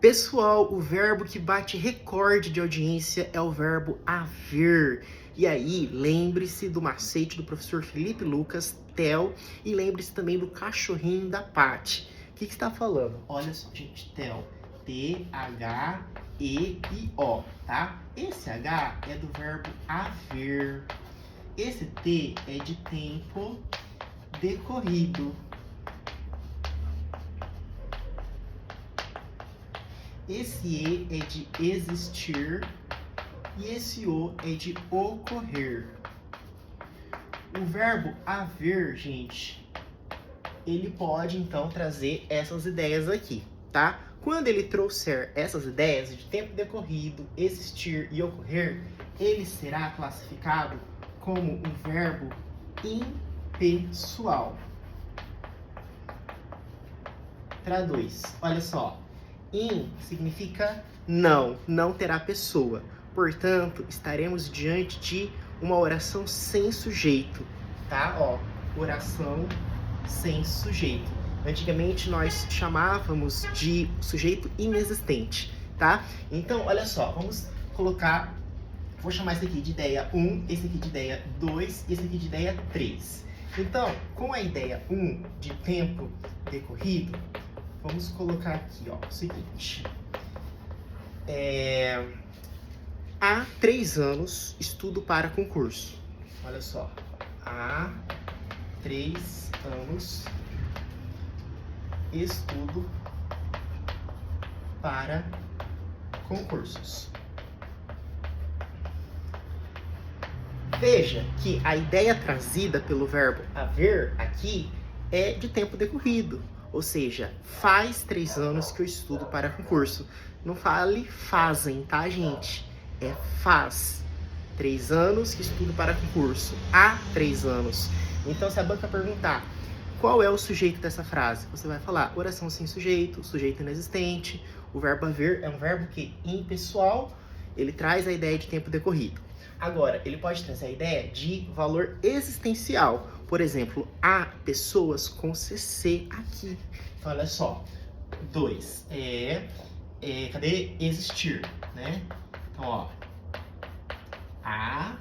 Pessoal, o verbo que bate recorde de audiência é o verbo haver. E aí, lembre-se do macete do professor Felipe Lucas, Theo, e lembre-se também do cachorrinho da Paty. O que está falando? Olha só, gente, Theo, T-H-E-I-O, tá? Esse H é do verbo haver. Esse T é de tempo decorrido. Esse E é de existir e esse O é de ocorrer. O verbo haver, gente, ele pode então trazer essas ideias aqui, tá? Quando ele trouxer essas ideias de tempo decorrido, existir e ocorrer, ele será classificado como um verbo impessoal. Traduz, olha só. In significa não, não terá pessoa. Portanto, estaremos diante de uma oração sem sujeito, tá? Ó, oração sem sujeito. Antigamente nós chamávamos de sujeito inexistente, tá? Então, olha só, vamos colocar, vou chamar esse aqui de ideia 1, esse aqui de ideia 2 e esse aqui de ideia 3. Então, com a ideia 1 de tempo decorrido, vamos colocar aqui, ó, o seguinte. Há 3 anos estudo para concurso. Olha só. Há 3 anos estudo para concursos. Veja que a ideia trazida pelo verbo haver aqui é de tempo decorrido. Ou seja, faz 3 anos que eu estudo para concurso. Não fale fazem, tá, gente? É faz. 3 anos que estudo para concurso. Há 3 anos. Então, se a banca perguntar qual é o sujeito dessa frase, você vai falar oração sem sujeito, sujeito inexistente. O verbo haver é um verbo que, impessoal, ele traz a ideia de tempo decorrido. Agora, ele pode trazer a ideia de valor existencial. Por exemplo, há pessoas com CC aqui. Então, olha só. 2 cadê existir, né? Então, ó. Há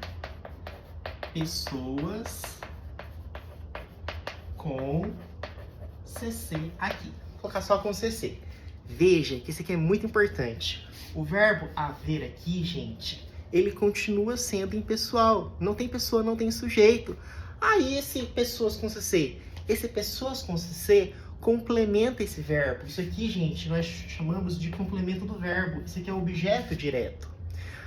pessoas com CC aqui. Vou colocar só com CC. Veja que isso aqui é muito importante. O verbo haver aqui, gente, ele continua sendo impessoal. Não tem pessoa, não tem sujeito. Aí esse pessoas com CC. Esse pessoas com CC complementa esse verbo. Isso aqui, gente, nós chamamos de complemento do verbo. Isso aqui é um objeto direto.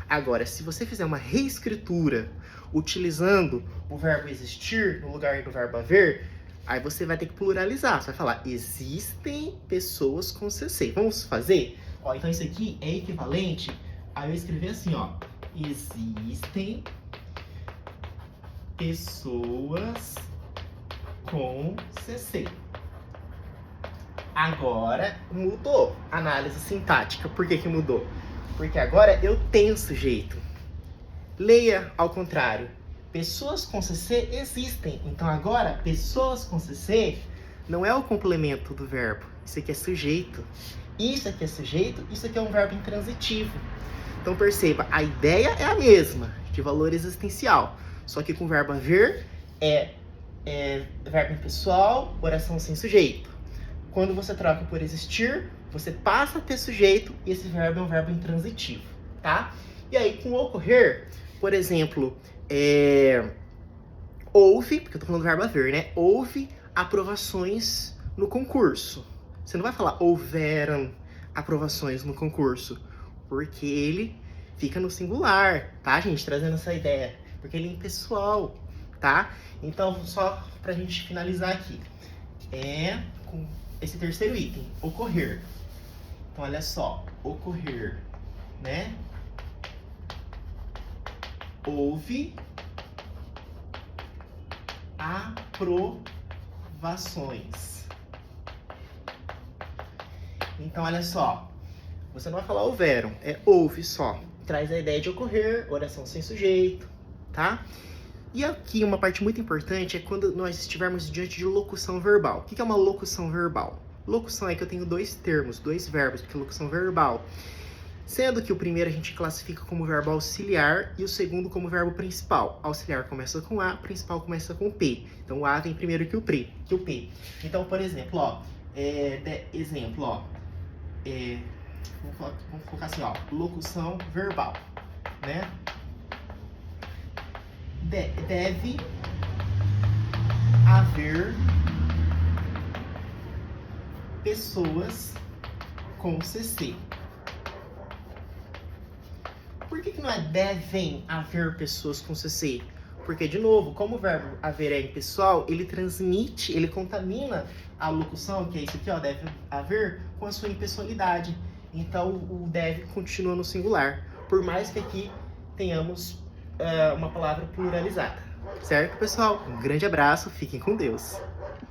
Agora, se você fizer uma reescritura utilizando o verbo existir no lugar do verbo haver, aí você vai ter que pluralizar. Você vai falar, existem pessoas com CC. Vamos fazer? Ó, então isso aqui é equivalente a eu escrever assim, ó. Existem pessoas com CC. Agora mudou a análise sintática. Por que que mudou? Porque agora eu tenho sujeito. Leia ao contrário. Pessoas com CC existem. Então agora, pessoas com CC não é o complemento do verbo. Isso aqui é sujeito. Isso aqui é sujeito, isso aqui é um verbo intransitivo. Então perceba, a ideia é a mesma, de valor existencial. Só que com o verbo haver é verbo impessoal, oração sem sujeito. Quando você troca por existir, você passa a ter sujeito e esse verbo é um verbo intransitivo, tá? E aí, com ocorrer, por exemplo, houve, porque eu tô falando do verbo haver, né? Houve aprovações no concurso. Você não vai falar houveram aprovações no concurso, porque ele fica no singular, tá, gente? Trazendo essa ideia, porque ele é impessoal, tá? Então, só pra gente finalizar aqui, com esse terceiro item, ocorrer. Então, olha só, ocorrer, né? Houve aprovações. Então, olha só, você não vai falar houveram, é houve só. Traz a ideia de ocorrer, oração sem sujeito, tá? E aqui uma parte muito importante é quando nós estivermos diante de locução verbal. O que é uma locução verbal? Locução é que eu tenho dois termos, dois verbos, porque é locução verbal. Sendo que o primeiro a gente classifica como verbo auxiliar e o segundo como verbo principal. Auxiliar começa com A, principal começa com P. Então, o A vem primeiro que o P. Então, por exemplo, ó, vamos colocar assim, ó, locução verbal, né? Deve haver pessoas com CC. Por que não é devem haver pessoas com CC? Porque, de novo, como o verbo haver é impessoal, ele transmite, ele contamina a locução, que é isso aqui, ó, deve haver, com a sua impessoalidade. Então, o deve continua no singular, por mais que aqui tenhamos uma palavra pluralizada. Certo, pessoal? Um grande abraço, fiquem com Deus.